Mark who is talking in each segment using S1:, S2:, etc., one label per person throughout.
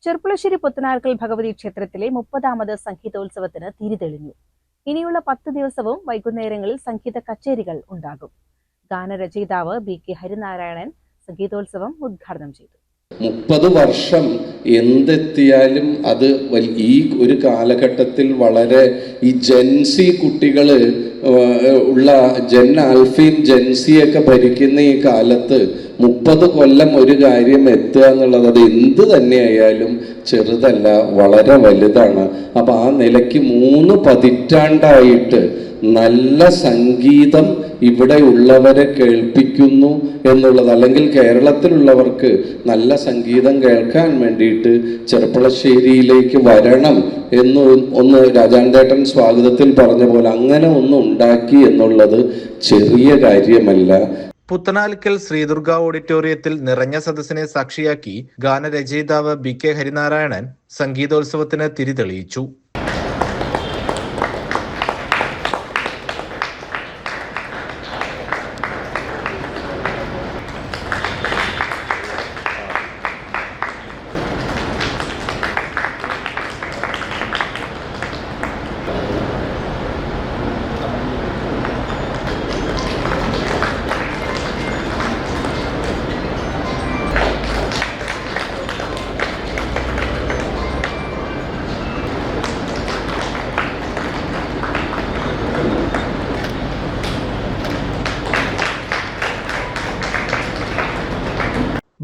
S1: ചെർപ്പുളശ്ശേരി പുത്തനാർക്കൽ ഭഗവതി ക്ഷേത്രത്തിലെ 30ാമത് സംഗീതോത്സവത്തിന് തിരിതെളിഞ്ഞു. ഇനിയുള്ള 10 ദിവസവും വൈകുന്നേരങ്ങളിൽ സംഗീത കച്ചേരികൾ ഉണ്ടാകും. ഗാനരചയിതാവ് BK ഹരിനാരായണൻ സംഗീതോത്സവം ഉദ്ഘാടനം ചെയ്തു.
S2: 30 വർഷം എന്തെത്തിയാലും അത് ഈ ഒരു കാലഘട്ടത്തിൽ വളരെ ഈ ജെൻസി കുട്ടികൾ ഉള്ള ജെൻ ആൽഫയും ജെൻസിയൊക്കെ ഭരിക്കുന്ന ഈ കാലത്ത് 30 കൊല്ലം ഒരു കാര്യം എത്തുക എന്നുള്ളത് അത് എന്ത് തന്നെയായാലും ചെറുതല്ല, വളരെ വലുതാണ്. അപ്പം ആ നിലയ്ക്ക് 3 പതിറ്റാണ്ടായിട്ട് നല്ല സംഗീതം ഇവിടെ ഉള്ളവരെ കേൾപ്പിക്കുന്നു എന്നുള്ളത്, അല്ലെങ്കിൽ കേരളത്തിലുള്ളവർക്ക് നല്ല സംഗീതം കേൾക്കാൻ വേണ്ടിയിട്ട് ചെർപ്പുളശ്ശേരിയിലേക്ക് വരണം ഒന്ന് രാജാന്തേട്ടൻ സ്വാഗതത്തിൽ പറഞ്ഞ പോലെ അങ്ങനെ ഒന്ന് ഉണ്ടാക്കി എന്നുള്ളത് ചെറിയ കാര്യമല്ല.
S3: പുത്തനാൽക്കൽ ശ്രീദുർഗ ഓഡിറ്റോറിയത്തിൽ നിറഞ്ഞ സദസ്സിനെ സാക്ഷിയാക്കി ഗാനരചയിതാവ് BK ഹരിനാരായണൻ സംഗീതോത്സവത്തിന് തിരിതെളിയിച്ചു.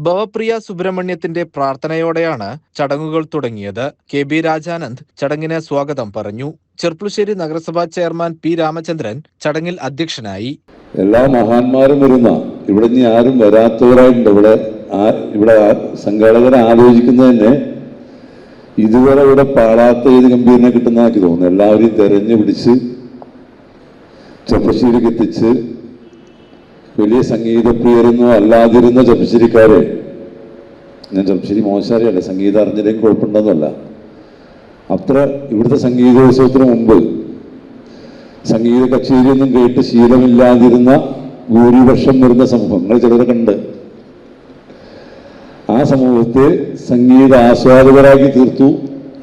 S3: ഭവപ്രിയ സുബ്രഹ്മണ്യത്തിന്റെ പ്രാർത്ഥനയോടെയാണ് ചടങ്ങുകൾ തുടങ്ങിയത്. KB രാജാനന്ദ് ചടങ്ങിന് സ്വാഗതം പറഞ്ഞു. ചെർപ്പുളശ്ശേരി നഗരസഭാ ചെയർമാൻ P രാമചന്ദ്രൻ ചടങ്ങിൽ അധ്യക്ഷനായി.
S4: എല്ലാ മഹാന്മാരും വരുന്ന, ഇവിടെ ഇനി ആരും വരാത്തവരായിട്ടുണ്ട്. ഇവിടെ സംഘാടകരെ ആലോചിക്കുന്നതന്നെ ഇതുവരെ ഇവിടെ പാടാത്ത ഏത് ഗംഭീരനെ കിട്ടുന്നതാക്കി തോന്നുന്നു. എല്ലാവരെയും തെരഞ്ഞു പിടിച്ച് ചെർപ്പുളശ്ശേരിക്ക് എത്തിച്ച് വലിയ സംഗീതപ്രിയരൊന്നും അല്ലാതിരുന്ന ചെർപ്പുളശ്ശേരിക്കാരെ, ഞാൻ ചെർപ്പുളശ്ശേരി മോശാരിയല്ല, സംഗീതം അറിഞ്ഞില്ലെങ്കിൽ കുഴപ്പമുണ്ടെന്നല്ല, അത്ര ഇവിടുത്തെ സംഗീതോത്സവത്തിന് മുമ്പ് സംഗീത കച്ചേരിയൊന്നും കേട്ട് ശീലമില്ലാതിരുന്ന ഭൂരിപക്ഷം വരുന്ന സമൂഹം, നിങ്ങൾ ചിലരൊക്കെ ഉണ്ട്, ആ സമൂഹത്തെ സംഗീത ആസ്വാദകരാക്കി തീർത്തു.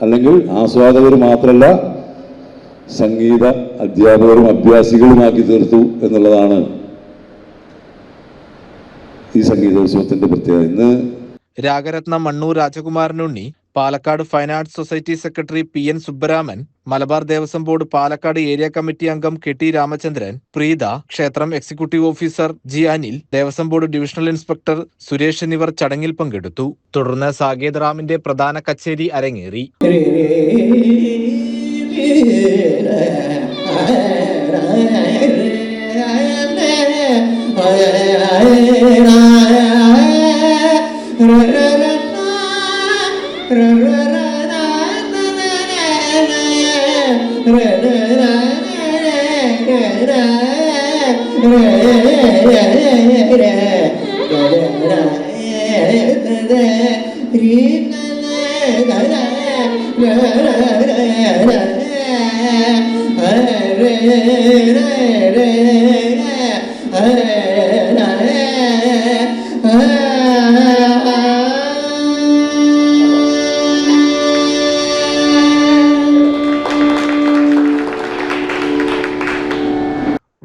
S4: അല്ലെങ്കിൽ ആസ്വാദകർ മാത്രമല്ല, സംഗീത അധ്യാപകരും അഭ്യാസികളുമാക്കി തീർത്തു എന്നുള്ളതാണ് ഈ സംഗീതോത്സവത്തിന്റെ പ്രത്യേകത. ഇന്ന്
S3: Ragaratna Mannur Rajakumaranunni, Palakkad fine arts society secretary PN Subbaraman, Malabar Devaswom board Palakkad area committee അംഗം KT രാമചന്ദ്രൻ, പ്രീത, ക്ഷേത്രം executive officer G Anil, Devaswom board divisional inspector Suresh എന്നിവർ ചടങ്ങിൽ പങ്കെടുത്തു. തുടർന്ന് സാകേത് റാമിന്റെ പ്രധാന കച്ചേരി അരങ്ങേറി.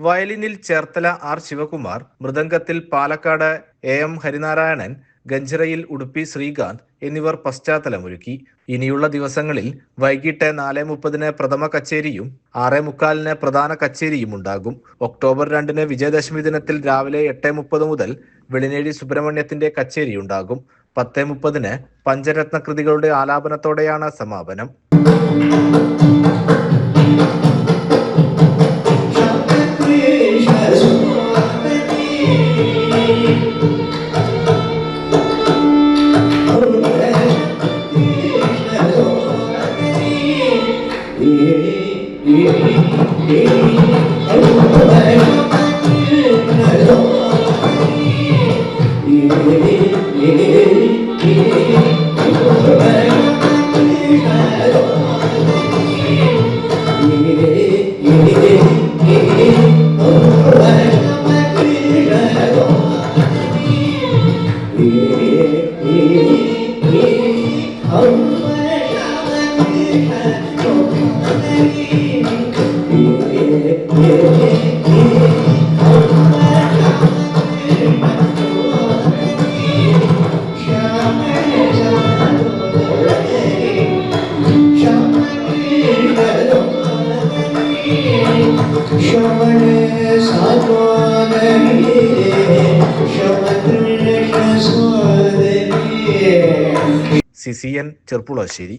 S3: വയലിനിൽ ചേർത്തല R ശിവകുമാർ, മൃദംഗത്തിൽ പാലക്കാട് AM ഹരിനാരായണൻ, ഗഞ്ചിറയിൽ ഉടുപ്പി ശ്രീകാന്ത് എന്നിവർ പശ്ചാത്തലമൊരുക്കി. ഇനിയുള്ള ദിവസങ്ങളിൽ വൈകിട്ട് 4:30 പ്രഥമ കച്ചേരിയും 6:45 പ്രധാന കച്ചേരിയും ഉണ്ടാകും. ഒക്ടോബർ 2 വിജയദശമി ദിനത്തിൽ രാവിലെ 8:30 മുതൽ വെളിനേഴി സുബ്രഹ്മണ്യത്തിന്റെ കച്ചേരിയുണ്ടാകും. 10:30 പഞ്ചരത്ന കൃതികളുടെ ആലാപനത്തോടെയാണ് സമാപനം. CCN ചെർപ്പുളശ്ശേരി.